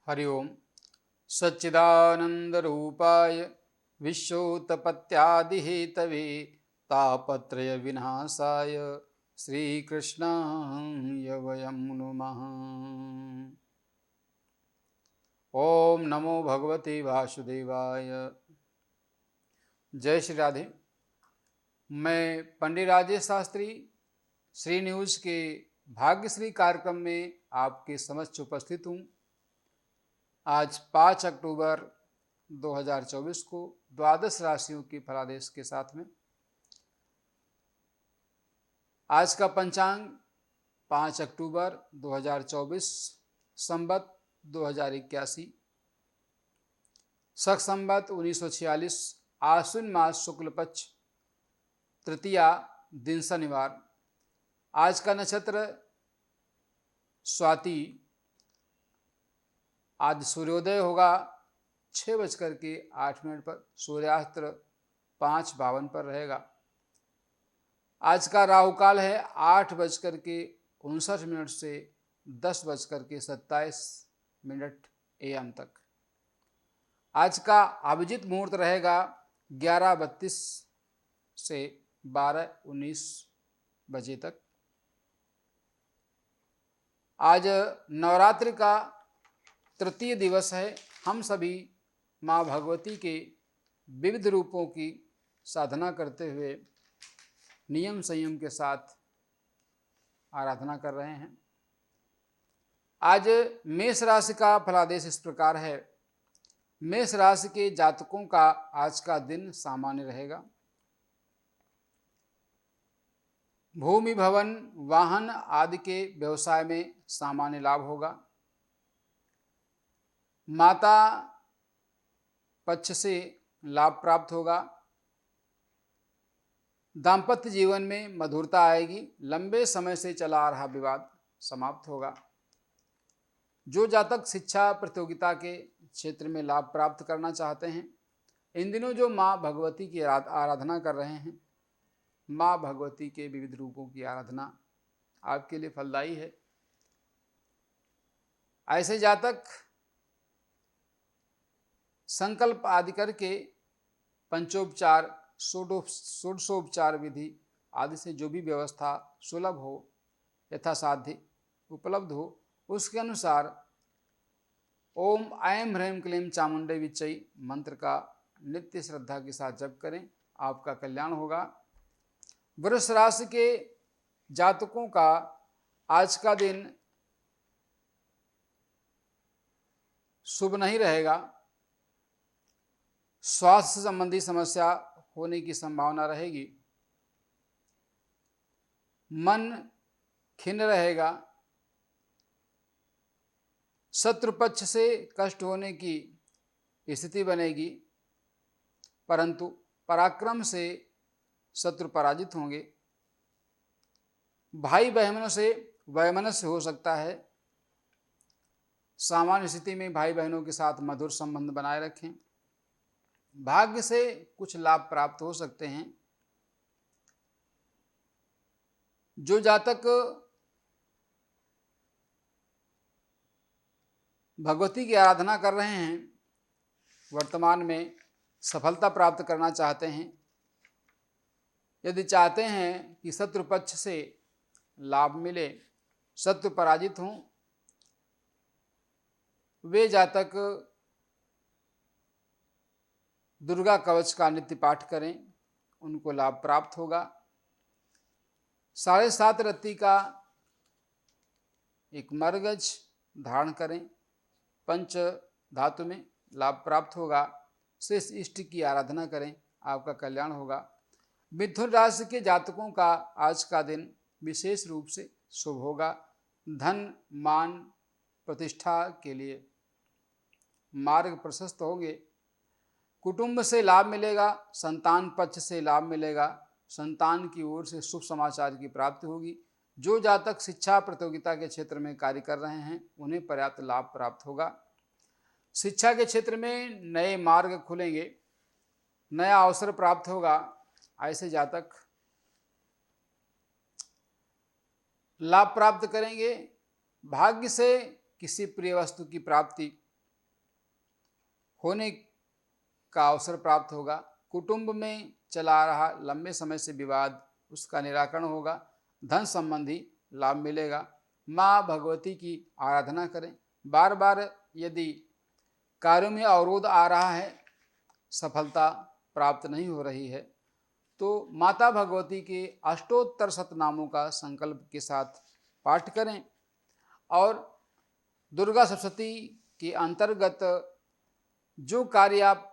हरि ओम। सच्चिदानंदरूपाय विश्वोत्पत्त्यादिहेतवे तापत्रय विनाशाय श्रीकृष्णाय वयं नुमः। ओम नमो भगवते वासुदेवाय। जय श्री राधे। मैं पंडित राजेश शास्त्री श्री न्यूज़ के भाग्यश्री कार्यक्रम में आपके समक्ष उपस्थित हूँ। आज 5 अक्टूबर 2024 को द्वादश राशियों की फलादेश के साथ में आज का पंचांग 5 अक्टूबर 2024 संवत 2081 शक संवत 1946 आश्विन मास शुक्ल पक्ष तृतीया दिन शनिवार। आज का नक्षत्र स्वाति। आज सूर्योदय होगा 6:08 पर, सूर्यास्त 5:52 पर रहेगा। आज का राहु काल है 8:59 से 10:27 AM तक। आज का अभिजित मुहूर्त रहेगा 11:32 से 12:19 बजे तक। आज नवरात्रि का तृतीय दिवस है। हम सभी माँ भगवती के विविध रूपों की साधना करते हुए नियम संयम के साथ आराधना कर रहे हैं। आज मेष राशि का फलादेश इस प्रकार है। मेष राशि के जातकों का आज का दिन सामान्य रहेगा। भूमि भवन वाहन आदि के व्यवसाय में सामान्य लाभ होगा। माता पक्ष से लाभ प्राप्त होगा। दाम्पत्य जीवन में मधुरता आएगी। लंबे समय से चला आ रहा विवाद समाप्त होगा। जो जातक शिक्षा प्रतियोगिता के क्षेत्र में लाभ प्राप्त करना चाहते हैं, इन दिनों जो माँ भगवती की आराधना कर रहे हैं, माँ भगवती के विविध रूपों की आराधना आपके लिए फलदायी है। ऐसे जातक संकल्प आदि करके पंचोपचार षोडशोपचार विधि आदि से जो भी व्यवस्था सुलभ हो, यथासाध्य उपलब्ध हो, उसके अनुसार ओम ऐं ह्रीं क्लीं चामुंडे विच्चई मंत्र का नित्य श्रद्धा के साथ जप करें, आपका कल्याण होगा। वृष राशि के जातकों का आज का दिन शुभ नहीं रहेगा। स्वास्थ्य संबंधी समस्या होने की संभावना रहेगी। मन खिन्न रहेगा। शत्रु पक्ष से कष्ट होने की स्थिति बनेगी, परंतु पराक्रम से शत्रु पराजित होंगे। भाई बहनों से वैमनस्य हो सकता है। सामान्य स्थिति में भाई बहनों के साथ मधुर संबंध बनाए रखें। भाग्य से कुछ लाभ प्राप्त हो सकते हैं। जो जातक भगवती की आराधना कर रहे हैं, वर्तमान में सफलता प्राप्त करना चाहते हैं, यदि चाहते हैं कि शत्रु पक्ष से लाभ मिले, शत्रु पराजित हों, वे जातक दुर्गा कवच का नित्य पाठ करें, उनको लाभ प्राप्त होगा। 7.5 रत्ती का एक मरगज धारण करें, पंच धातु में लाभ प्राप्त होगा। शेष इष्ट की आराधना करें, आपका कल्याण होगा। मिथुन राशि के जातकों का आज का दिन विशेष रूप से शुभ होगा। धन मान प्रतिष्ठा के लिए मार्ग प्रशस्त होंगे। कुटुंब से लाभ मिलेगा। संतान पक्ष से लाभ मिलेगा। संतान की ओर से शुभ समाचार की प्राप्ति होगी। जो जातक शिक्षा प्रतियोगिता के क्षेत्र में कार्य कर रहे हैं, उन्हें पर्याप्त लाभ प्राप्त होगा। शिक्षा के क्षेत्र में नए मार्ग खुलेंगे, नया अवसर प्राप्त होगा। ऐसे जातक लाभ प्राप्त करेंगे। भाग्य से किसी प्रिय वस्तु की प्राप्ति होने का अवसर प्राप्त होगा। कुटुंब में चला आ रहा लंबे समय से विवाद, उसका निराकरण होगा। धन संबंधी लाभ मिलेगा। माँ भगवती की आराधना करें। बार बार यदि कार्यों में अवरोध आ रहा है, सफलता प्राप्त नहीं हो रही है, तो माता भगवती के अष्टोत्तर शतनामों का संकल्प के साथ पाठ करें। और दुर्गा सप्तशती के अंतर्गत जो कार्य आप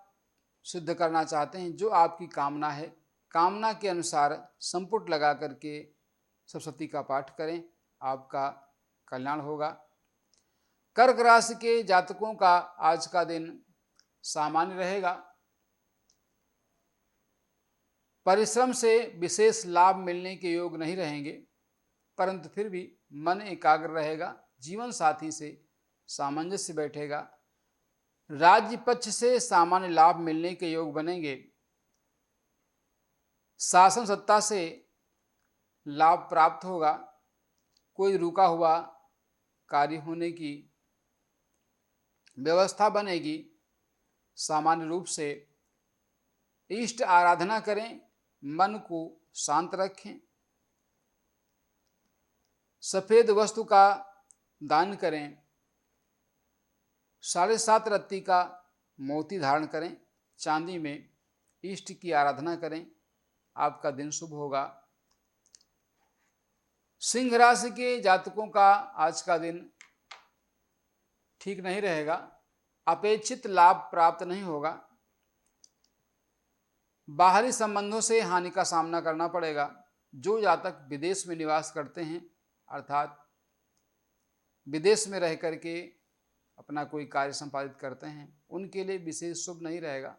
सिद्ध करना चाहते हैं, जो आपकी कामना है, कामना के अनुसार संपुट लगा करके सप्तशती का पाठ करें, आपका कल्याण होगा। कर्क राशि के जातकों का आज का दिन सामान्य रहेगा। परिश्रम से विशेष लाभ मिलने के योग नहीं रहेंगे, परंतु फिर भी मन एकाग्र रहेगा। जीवन साथी से सामंजस्य बैठेगा। राज्य पक्ष से सामान्य लाभ मिलने के योग बनेंगे। शासन सत्ता से लाभ प्राप्त होगा। कोई रुका हुआ कार्य होने की व्यवस्था बनेगी। सामान्य रूप से इष्ट आराधना करें, मन को शांत रखें, सफेद वस्तु का दान करें, 7.5 रत्ती का मोती धारण करें, चांदी में इष्ट की आराधना करें, आपका दिन शुभ होगा। सिंह राशि के जातकों का आज का दिन ठीक नहीं रहेगा। अपेक्षित लाभ प्राप्त नहीं होगा। बाहरी संबंधों से हानि का सामना करना पड़ेगा। जो जातक विदेश में निवास करते हैं, अर्थात विदेश में रह करके अपना कोई कार्य संपादित करते हैं, उनके लिए विशेष शुभ नहीं रहेगा।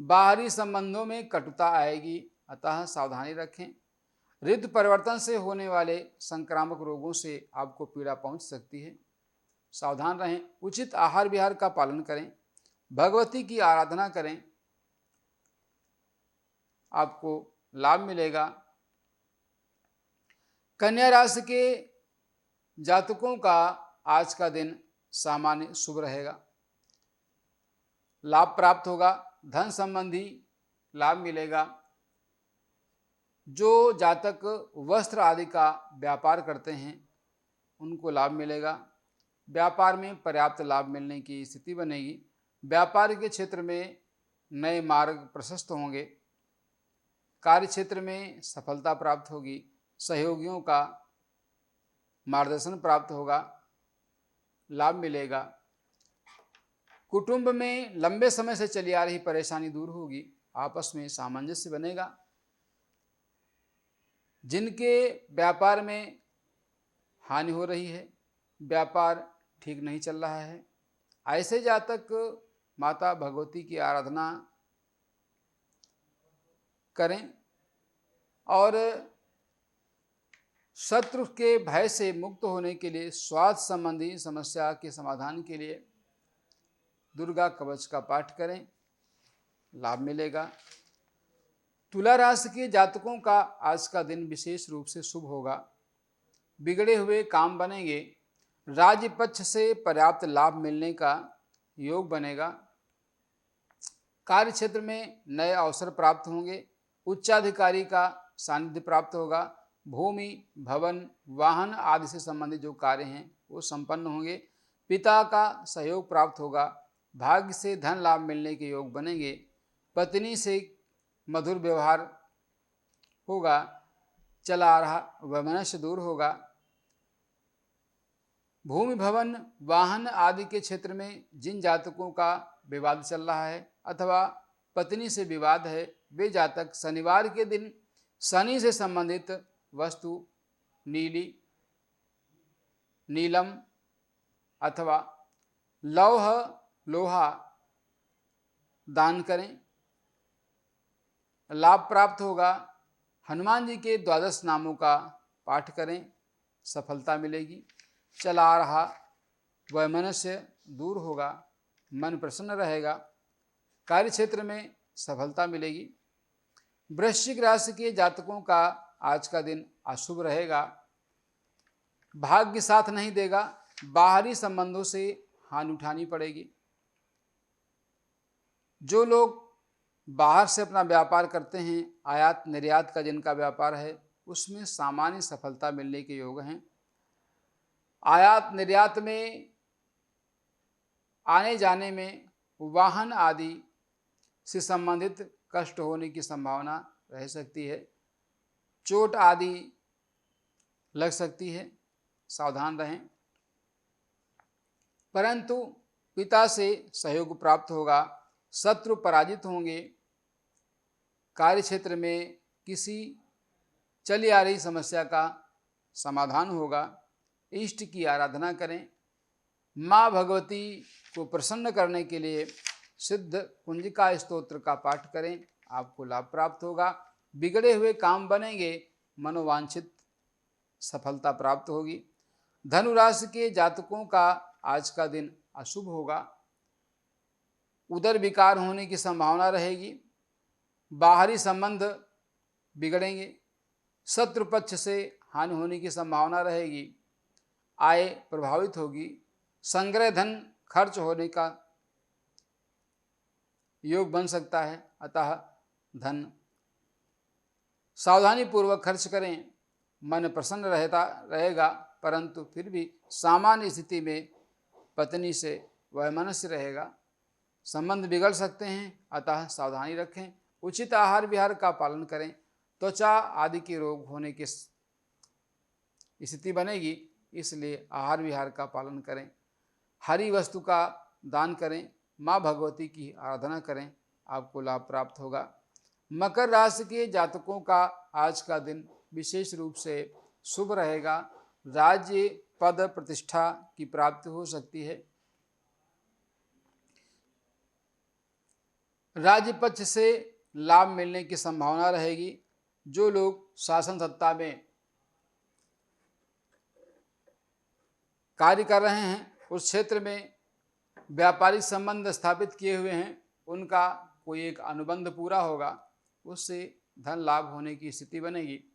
बाहरी संबंधों में कटुता आएगी, अतः सावधानी रखें। ऋतु परिवर्तन से होने वाले संक्रामक रोगों से आपको पीड़ा पहुंच सकती है, सावधान रहें। उचित आहार विहार का पालन करें, भगवती की आराधना करें, आपको लाभ मिलेगा। कन्या राशि के जातकों का आज का दिन सामान्य शुभ रहेगा। लाभ प्राप्त होगा। धन संबंधी लाभ मिलेगा। जो जातक वस्त्र आदि का व्यापार करते हैं, उनको लाभ मिलेगा। व्यापार में पर्याप्त लाभ मिलने की स्थिति बनेगी। व्यापार के क्षेत्र में नए मार्ग प्रशस्त होंगे। कार्य क्षेत्र में सफलता प्राप्त होगी। सहयोगियों का मार्गदर्शन प्राप्त होगा, लाभ मिलेगा। कुटुंब में लंबे समय से चली आ रही परेशानी दूर होगी। आपस में सामंजस्य बनेगा। जिनके व्यापार में हानि हो रही है, व्यापार ठीक नहीं चल रहा है, ऐसे जातक माता भगवती की आराधना करें और शत्रु के भय से मुक्त होने के लिए, स्वास्थ्य संबंधी समस्या के समाधान के लिए दुर्गा कवच का पाठ करें, लाभ मिलेगा। तुला राशि के जातकों का आज का दिन विशेष रूप से शुभ होगा। बिगड़े हुए काम बनेंगे। राज्य पक्ष से पर्याप्त लाभ मिलने का योग बनेगा। कार्य क्षेत्र में नए अवसर प्राप्त होंगे। उच्चाधिकारी का सानिध्य प्राप्त होगा। भूमि, भवन, वाहन आदि से संबंधित जो कार्य हैं वो संपन्न होंगे। पिता का सहयोग प्राप्त होगा। भाग्य से धन लाभ मिलने के योग बनेंगे। पत्नी से मधुर व्यवहार होगा। चला आ रहा वैमनस्य दूर होगा। भूमि, भवन, वाहन आदि के क्षेत्र में जिन जातकों का विवाद चल रहा है अथवा पत्नी से विवाद है, वे जातक शनिवार के दिन शनि से संबंधित वस्तु नीली, नीलम अथवा लौह लोहा दान करें, लाभ प्राप्त होगा। हनुमान जी के 12 नामों का पाठ करें, सफलता मिलेगी। चला आ रहा वैमनस्य दूर होगा। मन प्रसन्न रहेगा। कार्य क्षेत्र में सफलता मिलेगी। वृश्चिक राशि के जातकों का आज का दिन अशुभ रहेगा। भाग्य साथ नहीं देगा, बाहरी संबंधों से हानि उठानी पड़ेगी। जो लोग बाहर से अपना व्यापार करते हैं, आयात निर्यात का जिनका व्यापार है, उसमें सामान्य सफलता मिलने के योग हैं। आयात निर्यात में आने जाने में वाहन आदि से संबंधित कष्ट होने की संभावना रह सकती है, चोट आदि लग सकती है, सावधान रहें। परंतु पिता से सहयोग प्राप्त होगा, शत्रु पराजित होंगे, कार्यक्षेत्र में किसी चली आ रही समस्या का समाधान होगा। इष्ट की आराधना करें। माँ भगवती को प्रसन्न करने के लिए सिद्ध कुंजिका स्तोत्र का पाठ करें, आपको लाभ प्राप्त होगा। बिगड़े हुए काम बनेंगे, मनोवांछित सफलता प्राप्त होगी। धनु राशि के जातकों का आज का दिन अशुभ होगा, उदर विकार होने की संभावना रहेगी, बाहरी संबंध बिगड़ेंगे, शत्रु पक्ष से हानि होने की संभावना रहेगी, आय प्रभावित होगी, संग्रह धन खर्च होने का योग बन सकता है, अतः धन सावधानी पूर्वक खर्च करें। मन प्रसन्न रहेगा, परंतु फिर भी सामान्य स्थिति में पत्नी से वैमनस्य रहेगा, संबंध बिगड़ सकते हैं, अतः सावधानी रखें। उचित आहार विहार का पालन करें, त्वचा आदि के रोग होने की स्थिति बनेगी, इसलिए आहार विहार का पालन करें। हरी वस्तु का दान करें, माँ भगवती की आराधना करें, आपको लाभ प्राप्त होगा। मकर राशि के जातकों का आज का दिन विशेष रूप से शुभ रहेगा, राज्य पद प्रतिष्ठा की प्राप्ति हो सकती है। राज्य पक्ष से लाभ मिलने की संभावना रहेगी। जो लोग शासन सत्ता में कार्य कर रहे हैं, उस क्षेत्र में व्यापारिक संबंध स्थापित किए हुए हैं, उनका कोई एक अनुबंध पूरा होगा, उससे धन लाभ होने की स्थिति बनेगी।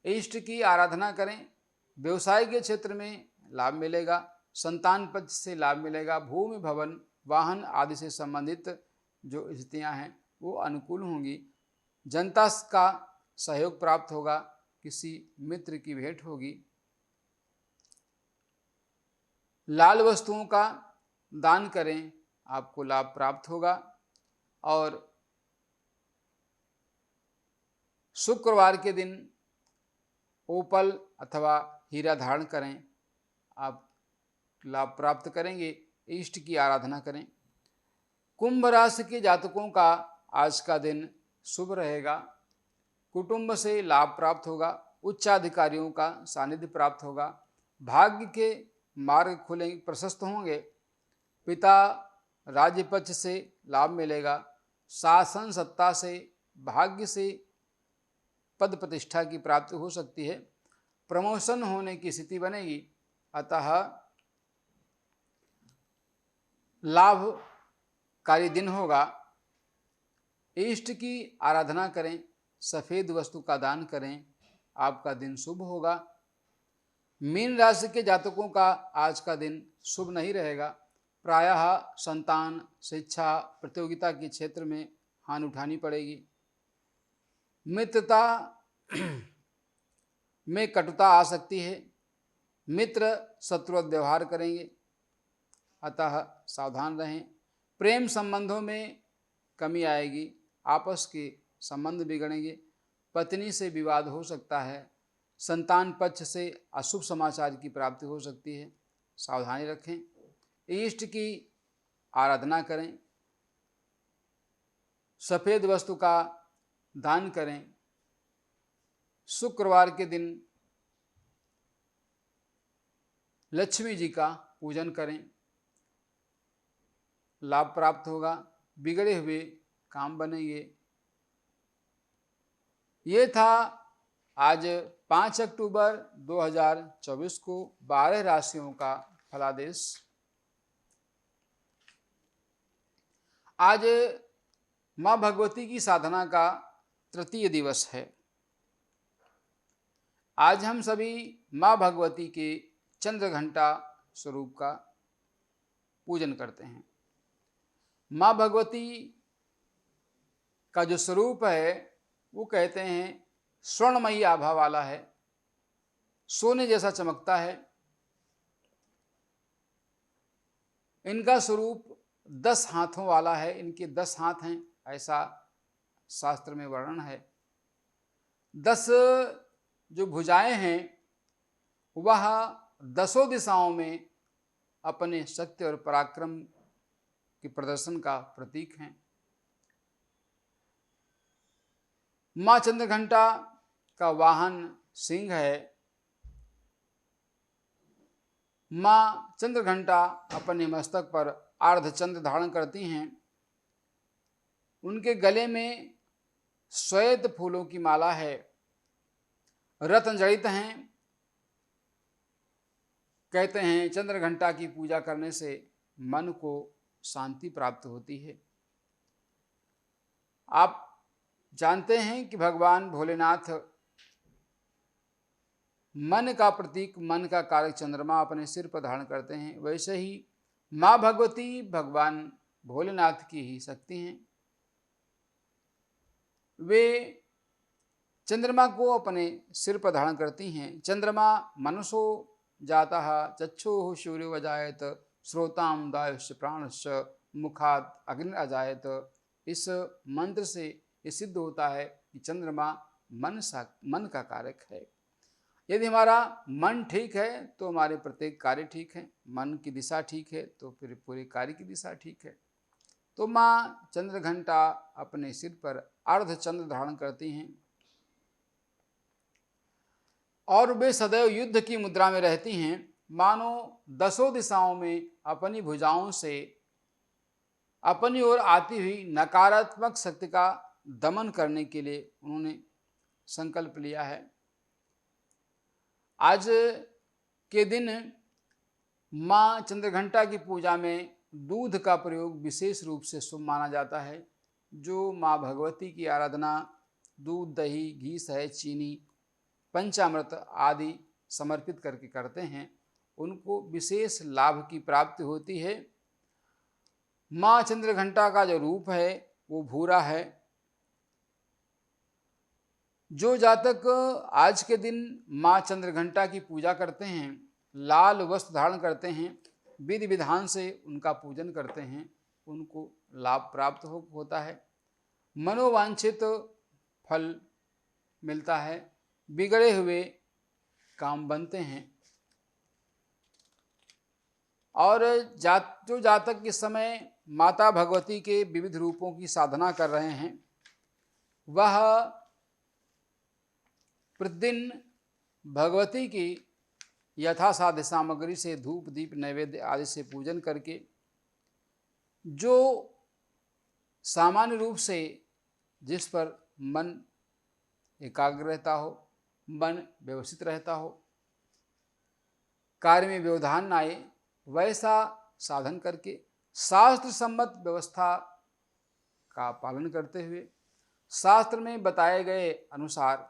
इष्ट की आराधना करें। व्यवसाय के क्षेत्र में लाभ मिलेगा, संतान पक्ष से लाभ मिलेगा, भूमि भवन वाहन आदि से संबंधित जो स्थितियां हैं वो अनुकूल होंगी। जनता का सहयोग प्राप्त होगा, किसी मित्र की भेंट होगी। लाल वस्तुओं का दान करें, आपको लाभ प्राप्त होगा। और शुक्रवार के दिन ओपल अथवा हीरा धारण करें, आप लाभ प्राप्त करेंगे। इष्ट की आराधना करें। कुंभ राशि के जातकों का आज का दिन शुभ रहेगा, कुटुंब से लाभ प्राप्त होगा, उच्चाधिकारियों का सानिध्य प्राप्त होगा, भाग्य के मार्ग खुलेंगे, प्रशस्त होंगे, पिता राज्य पक्ष से लाभ मिलेगा, शासन सत्ता से भाग्य से पद प्रतिष्ठा की प्राप्ति हो सकती है, प्रमोशन होने की स्थिति बनेगी, अतः लाभकारी दिन होगा। इष्ट की आराधना करें, सफेद वस्तु का दान करें, आपका दिन शुभ होगा। मीन राशि के जातकों का आज का दिन शुभ नहीं रहेगा, प्रायः संतान शिक्षा प्रतियोगिता के क्षेत्र में हानि उठानी पड़ेगी। मित्रता में कटुता आ सकती है, मित्र शत्रुवत व्यवहार करेंगे, अतः सावधान रहें। प्रेम संबंधों में कमी आएगी, आपस के संबंध बिगड़ेंगे, पत्नी से विवाद हो सकता है, संतान पक्ष से अशुभ समाचार की प्राप्ति हो सकती है, सावधानी रखें। इष्ट की आराधना करें, सफेद वस्तु का दान करें, शुक्रवार के दिन लक्ष्मी जी का पूजन करें, लाभ प्राप्त होगा, बिगड़े हुए काम बनेंगे। ये था आज 5 अक्टूबर 2024 को 12 राशियों का फलादेश। आज माँ भगवती की साधना का तृतीय दिवस है। आज हम सभी माँ भगवती के चंद्रघंटा स्वरूप का पूजन करते हैं। माँ भगवती का जो स्वरूप है वो कहते हैं स्वर्णमयी आभा वाला है, सोने जैसा चमकता है। इनका स्वरूप 10 हाथों वाला है, इनके 10 हाथ हैं, ऐसा शास्त्र में वर्णन है। 10 जो भुजाएं हैं वह 10 दिशाओं में अपने सत्य और पराक्रम के प्रदर्शन का प्रतीक हैं। माँ चंद्रघंटा का वाहन सिंह है। माँ चंद्रघंटा अपने मस्तक पर अर्धचंद्र धारण करती हैं। उनके गले में श्वेत फूलों की माला है, रत्न जड़ित हैं। कहते हैं चंद्रघंटा की पूजा करने से मन को शांति प्राप्त होती है। आप जानते हैं कि भगवान भोलेनाथ मन का प्रतीक, मन का कारक चंद्रमा अपने सिर पर धारण करते हैं। वैसे ही माँ भगवती भगवान भोलेनाथ की ही शक्ति हैं। वे चंद्रमा को अपने सिर पर धारण करती हैं। चंद्रमा मनसो जाता चक्षुः सूर्यो अजायत श्रोताम दायुश्च प्राणश्च मुखात अग्नि अजायत। इस मंत्र से ये सिद्ध होता है कि चंद्रमा मन का कारक है। यदि हमारा मन ठीक है तो हमारे प्रत्येक कार्य ठीक है, मन की दिशा ठीक है तो फिर पूरे कार्य की दिशा ठीक है। तो माँ चंद्रघंटा अपने सिर पर अर्धचंद्र धारण करती हैं और वे सदैव युद्ध की मुद्रा में रहती हैं। मानो 10 दिशाओं में अपनी भुजाओं से अपनी ओर आती हुई नकारात्मक शक्ति का दमन करने के लिए उन्होंने संकल्प लिया है। आज के दिन माँ चंद्रघंटा की पूजा में दूध का प्रयोग विशेष रूप से शुभ माना जाता है। जो माँ भगवती की आराधना दूध, दही, घी, शहद, चीनी, पंचामृत आदि समर्पित करके करते हैं, उनको विशेष लाभ की प्राप्ति होती है। माँ चंद्रघंटा का जो रूप है वो भूरा है। जो जातक आज के दिन माँ चंद्रघंटा की पूजा करते हैं, लाल वस्त्र धारण करते हैं, विधि विधान से उनका पूजन करते हैं, उनको लाभ प्राप्त होता है, मनोवांछित फल मिलता है, बिगड़े हुए काम बनते हैं। और जो जातक इस समय माता भगवती के विविध रूपों की साधना कर रहे हैं, वह प्रतिदिन भगवती की यथासाध्य सामग्री से धूप, दीप, नैवेद्य आदि से पूजन करके जो सामान्य रूप से जिस पर मन एकाग्र रहता हो, मन व्यवस्थित रहता हो, कार्य में व्यवधान न आए, वैसा साधन करके शास्त्र सम्मत व्यवस्था का पालन करते हुए शास्त्र में बताए गए अनुसार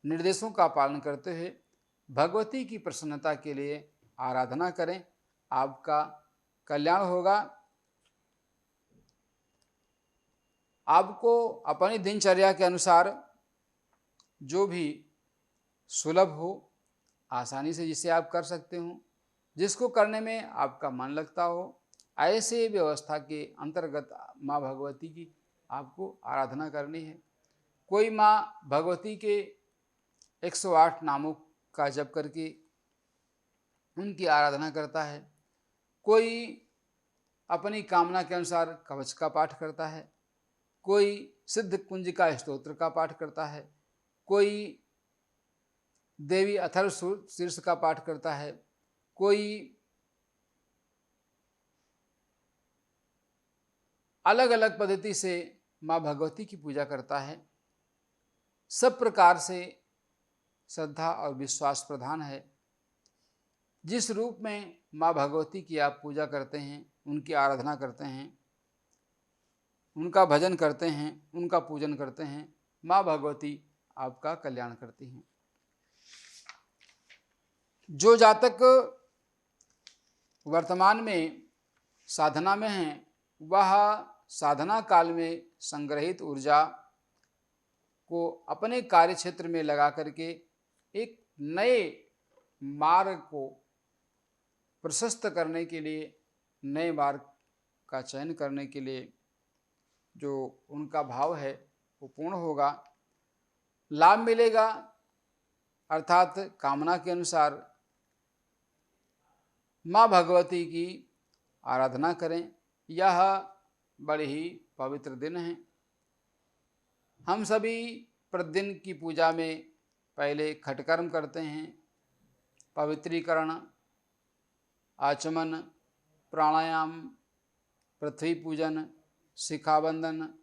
निर्देशों का पालन करते हुए भगवती की प्रसन्नता के लिए आराधना करें। आपका कल्याण होगा। आपको अपनी दिनचर्या के अनुसार जो भी सुलभ हो, आसानी से जिसे आप कर सकते हो, जिसको करने में आपका मन लगता हो, ऐसे व्यवस्था के अंतर्गत माँ भगवती की आपको आराधना करनी है। कोई माँ भगवती के 108 नामों का जप करके उनकी आराधना करता है, कोई अपनी कामना के अनुसार कवच का पाठ करता है, कोई सिद्ध कुंजिका स्तोत्र का पाठ करता है, कोई देवी अथर्व शीर्ष का पाठ करता है, कोई अलग अलग पद्धति से माँ भगवती की पूजा करता है। सब प्रकार से श्रद्धा और विश्वास प्रधान है। जिस रूप में माँ भगवती की आप पूजा करते हैं, उनकी आराधना करते हैं, उनका भजन करते हैं, उनका पूजन करते हैं, माँ भगवती आपका कल्याण करती हैं। जो जातक वर्तमान में साधना में हैं, वह साधना काल में संग्रहित ऊर्जा को अपने कार्य क्षेत्र में लगा करके एक नए मार्ग को प्रशस्त करने के लिए, नए मार्ग का चयन करने के लिए जो उनका भाव है वो पूर्ण होगा, लाभ मिलेगा। अर्थात कामना के अनुसार माँ भगवती की आराधना करें। यह बड़े ही पवित्र दिन है। हम सभी प्रतिदिन की पूजा में पहले खटकर्म करते हैं, पवित्रीकरण, आचमन, प्राणायाम, पृथ्वी पूजन, शिखाबंधन,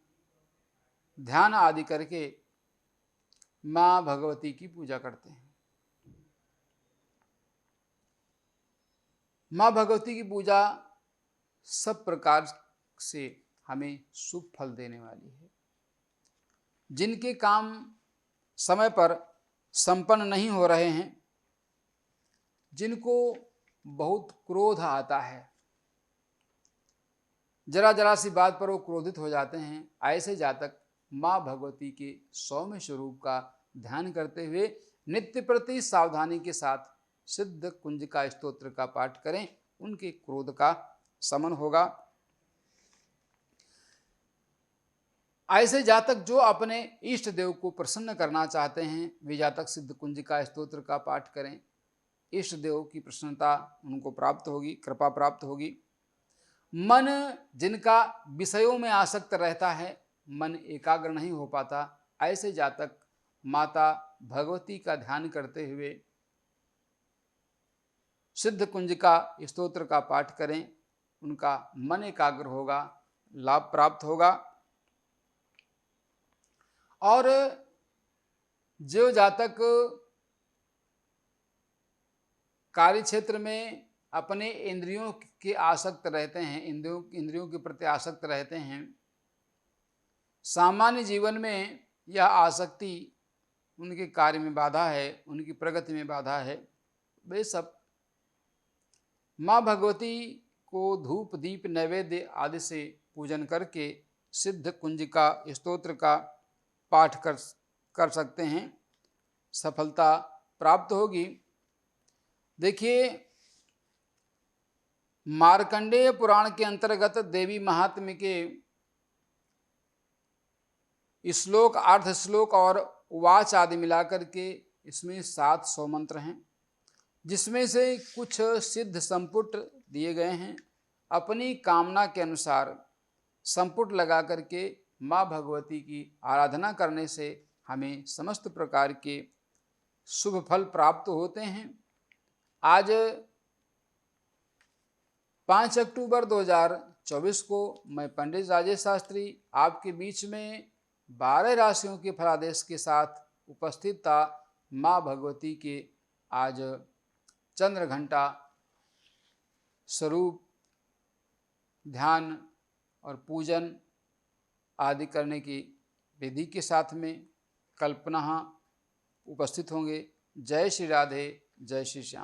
ध्यान आदि करके माँ भगवती की पूजा करते हैं। माँ भगवती की पूजा सब प्रकार से हमें शुभ फल देने वाली है। जिनके काम समय पर संपन्न नहीं हो रहे हैं, जिनको बहुत क्रोध आता है, जरा जरा सी बात पर वो क्रोधित हो जाते हैं, ऐसे जातक माँ भगवती के सौम्य स्वरूप का ध्यान करते हुए नित्य प्रति सावधानी के साथ सिद्ध कुंजिका स्तोत्र का पाठ करें। उनके क्रोध का शमन होगा। ऐसे जातक जो अपने इष्ट देव को प्रसन्न करना चाहते हैं, वे जातक सिद्ध कुंजिका स्तोत्र का पाठ करें। इष्ट देव की प्रसन्नता उनको प्राप्त होगी, कृपा प्राप्त होगी। मन जिनका विषयों में आसक्त रहता है, मन एकाग्र नहीं हो पाता, ऐसे जातक माता भगवती का ध्यान करते हुए सिद्ध कुंजिका स्तोत्र का पाठ करें। उनका मन एकाग्र होगा, लाभ प्राप्त होगा। और जो जातक कार्य क्षेत्र में अपने इंद्रियों के आसक्त रहते हैं, इंद्रियों के प्रति आसक्त रहते हैं, सामान्य जीवन में यह आसक्ति उनके कार्य में बाधा है, उनकी प्रगति में बाधा है, वे सब माँ भगवती को धूप दीप नैवेद्य आदि से पूजन करके सिद्ध कुंजिका स्तोत्र का पाठ कर सकते हैं, सफलता प्राप्त होगी। देखिए, मार्कंडेय पुराण के अंतर्गत देवी महात्म्य के श्लोक, अर्ध श्लोक और वाच आदि मिलाकर के इसमें 700 मंत्र हैं, जिसमें से कुछ सिद्ध संपुट दिए गए हैं। अपनी कामना के अनुसार संपुट लगा करके माँ भगवती की आराधना करने से हमें समस्त प्रकार के शुभ फल प्राप्त होते हैं। आज 5 अक्टूबर 2024 को मैं पंडित राजेश शास्त्री आपके बीच में 12 राशियों के फलादेश के साथ उपस्थित था। माँ भगवती के आज चंद्र घंटा स्वरूप ध्यान और पूजन आदि करने की विधि के साथ में कल पुनः उपस्थित होंगे। जय श्री राधे, जय श्री श्याम।